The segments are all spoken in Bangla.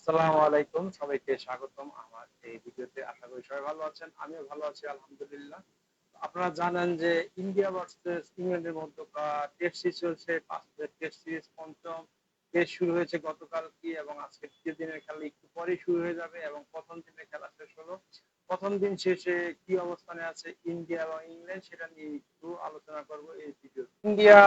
আসসালামু আলাইকুম, সবাইকে স্বাগতম আমার এই ভিডিওতে। আশা করি সবাই ভালো আছেন, আমিও ভালো আছি আলহামদুলিল্লাহ। আপনারা জানেন যে ইন্ডিয়া ভার্সেস ইংল্যান্ডের মধ্যকার টেস্ট সিরিজ চলছে। 5 টেস্ট সিরিজ পঞ্চম টেস্ট শুরু হয়েছে গতকালকে এবং আজকে দ্বিতীয় দিনের খেলা একটু পরেই শুরু হয়ে যাবে এবং প্রথম দিনের খেলা শেষ হলো। প্রথম দিন শেষে কি অবস্থানে আছে ইন্ডিয়া এবং ইংল্যান্ড সেটা নিয়ে একটু আলোচনা করব এই ভিডিও। ইন্ডিয়া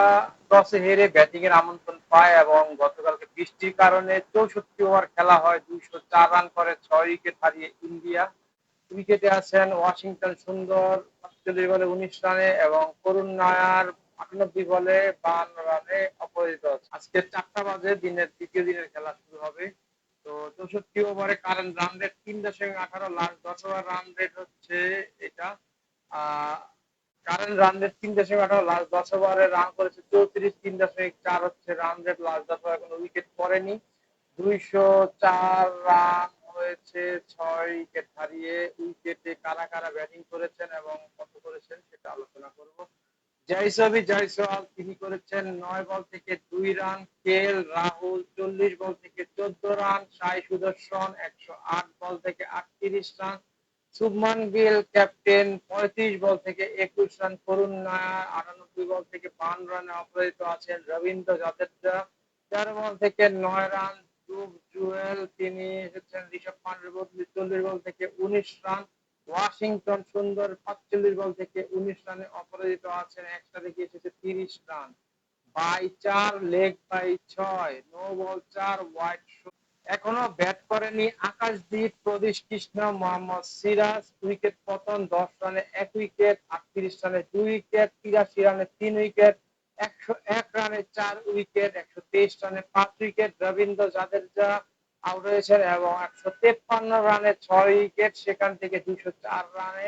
টসে হেরে ব্যাটিং এর আমন্ত্রণ পায় এবং গতকালকে বৃষ্টির কারণে 64 ওভার খেলা হয়, 204 রান করে 6 উইকেট হারিয়ে ইন্ডিয়া। উইকেটে আছেন ওয়াশিংটন সুন্দর ৪৫ বলে ১৯ রানে এবং করুণ নায়ার ৯৮ বলে ৫২ রানে অপরাজিত আছে। আজকে ৪টা বাজে দিনের তৃতীয় দিনের খেলা শুরু হবে। তো ৬৪ ওভারে current run rate ৩.১৮, last ১০ over run rate হচ্ছে এটা। কারেন্ট রান রেট ৩.১৮, লাস্ট ১০ ওভারে রান করেছে ৩৪, ৩.৪ হচ্ছে রান রেট লাস্ট ১০ ওভারে, কোনো উইকেট পড়েনি। ২০৪ রান হয়েছে ৬ উইকেট হারিয়ে। উইকেটে কারা কারা ব্যাটিং করেছেন এবং কত করেছেন সেটা আলোচনা করব। জয়সওয়াল তিনি করেছেন ৯ বল থেকে ২ রান, রাহুল ৪০ বল থেকে ১৪ রান, সাই সুদর্শন ১০৮ বল থেকে ৩৮ রান, শুভমান গিল ক্যাপ্টেন ৩৫ বল থেকে ২১ রান, করুণ নায়ার ৯৮ বল থেকে ৫২ রানে অপরাজিত আছেন, রবীন্দ্র জাদেজা ১৩ বল থেকে ৯ রান, জুয়েল তিনি এসেছেন ঋষভ পান্ডের বদলে ৪০ বল থেকে ১৯ রান, ওয়াশিংটন সুন্দর ৪৫ বল থেকে ১৯ রানে অপরাজিত আছেন, একটা দেখে এসেছে ৩০ run. Bye ৪, leg bye ৬, no ball ৪, wide. এখনো ব্যাট করেনি আকাশদীপ, প্রদীপ কৃষ্ণ, মোহাম্মদ সিরাজ। উইকেট পতন ১০ রানে ১ উইকেট, ৩৮ রানে ২ উইকেট, ৮৩ রানে ৩ উইকেট, ১০১ রানে ৪ উইকেট, ১২৩ রানে ৫ উইকেট। রবীন্দ্র জাদেজা আউট হয়েছেন এবং ১৫৩ রানে ৬ উইকেট, সেখান থেকে ২০৪ রানে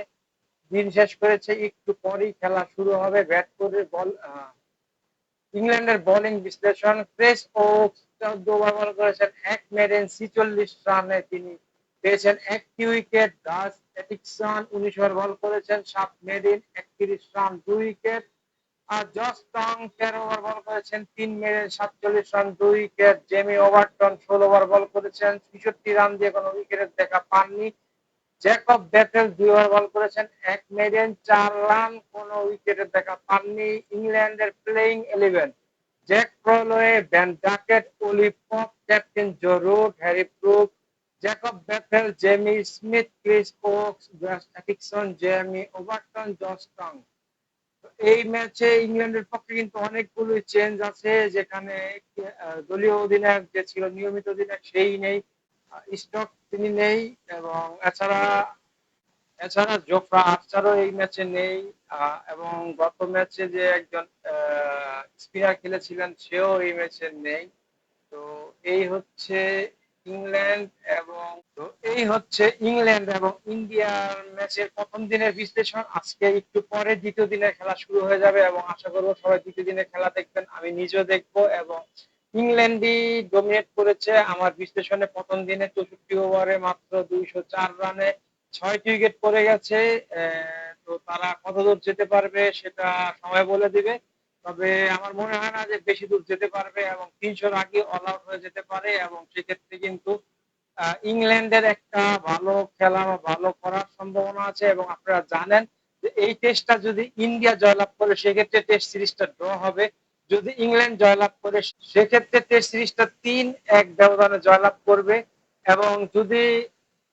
দিন শেষ করেছে। একটু পরেই খেলা শুরু হবে। ব্যাট করে বল ইংল্যান্ডের বোলিং বিশ্লেষণ। ক্রিস ওকস ১৪ ওভার বল করেছেন ১ মেডেন ৪৬ রানে তিনি পেয়েছেন ১টি উইকেট। ডাস এটিকসন ১৯ ওভার বল করেছেন ৭ মেডেন ৩১ রান ২ উইকেট। আর জস টং ১৩ ওভার বল করেছেন ৩ maiden ৪৭ run ২ wicket. Jamie Overton ১৬ over ball করেছেন ৬৬ রান দিয়ে কোনো উইকেটের দেখা পাননি। জ্যাকব বেথেল ২ ওভার বল করেছেন ১ মেডেন ৪ রান, কোনো উইকেটের দেখা পাননি। ইংল্যান্ডের playing 11: Zak Crawley, Ben Duckett, Ollie Pope, captain Joe Root, Harry Brook, Jacob Bethell, Jamie Smith, Chris Woakes, Josh Atkinson, Jamie Overton, Josh Tongue. এই ম্যাচে ইংল্যান্ডের পক্ষে কিন্তু অনেকগুলো চেঞ্জ আছে, যেখানে দলীয় অধিনায়ক যে ছিল নিয়মিত অধিনায়ক সেই নেই, স্টক তিনি নেই এবং এছাড়া এছাড়া জোফরা আর্চারও এই ম্যাচে নেই। এবং গত ম্যাচে যে একজন স্পিনার খেলেছিলেন সেও এই ম্যাচে নেই। তো এই হচ্ছে ইংল্যান্ড এবং ইন্ডিয়ার ম্যাচের প্রথম দিনের বিশ্লেষণ। আজকে একটু পরে দ্বিতীয় দিনের খেলা শুরু হয়ে যাবে এবং আশা করবো সবাই দ্বিতীয় দিনের খেলা দেখবেন, আমি নিজেও দেখবো। এবং ইংল্যান্ডই ডমিনেট করেছে আমার বিশ্লেষণে। প্রথম দিনে ৬৪ ওভারে মাত্র ২০৪ রানে ৬টি উইকেট পড়ে গেছে। তো তারা কতদূর যেতে পারবে সেটা সময় বলে দিবে। তবে আমার মনে হয় না যে বেশি দূর যেতে পারবে এবং ৩০০-র আগে অল আউট হয়ে যেতে পারে এবং সেক্ষেত্রে কিন্তু ইংল্যান্ডের একটা ভালো খেলা বা ভালো করার সম্ভাবনা আছে। এবং আপনারা জানেন যে এই টেস্টটা যদি ইন্ডিয়া জয়লাভ করে সেক্ষেত্রে টেস্ট সিরিজটা ড্র হবে। যদি ইংল্যান্ড জয়লাভ করে সেক্ষেত্রে টেস্ট সিরিজটা ৩-১ ব্যবধানে জয়লাভ করবে এবং যদি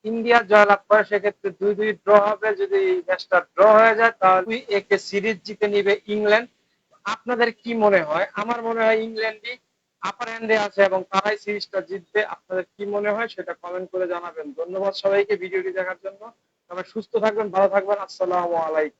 ইন্ডিয়া জয়লাভ করে সেক্ষেত্রে ২-২ ড্র হবে। যদি ম্যাচটা ড্র হয়ে যায় তাহলে ২-১ সিরিজ জিতে নিবে ইংল্যান্ড। আপনাদের কি মনে হয়? আমার মনে হয় ইংল্যান্ডই আপার হ্যান্ডে আছে এবং তারাই সিরিজটা জিতবে। আপনাদের কি মনে হয় সেটা কমেন্ট করে জানাবেন। ধন্যবাদ সবাইকে ভিডিওটি দেখার জন্য। সবাই সুস্থ থাকবেন, ভালো থাকবেন। আসসালামু আলাইকুম।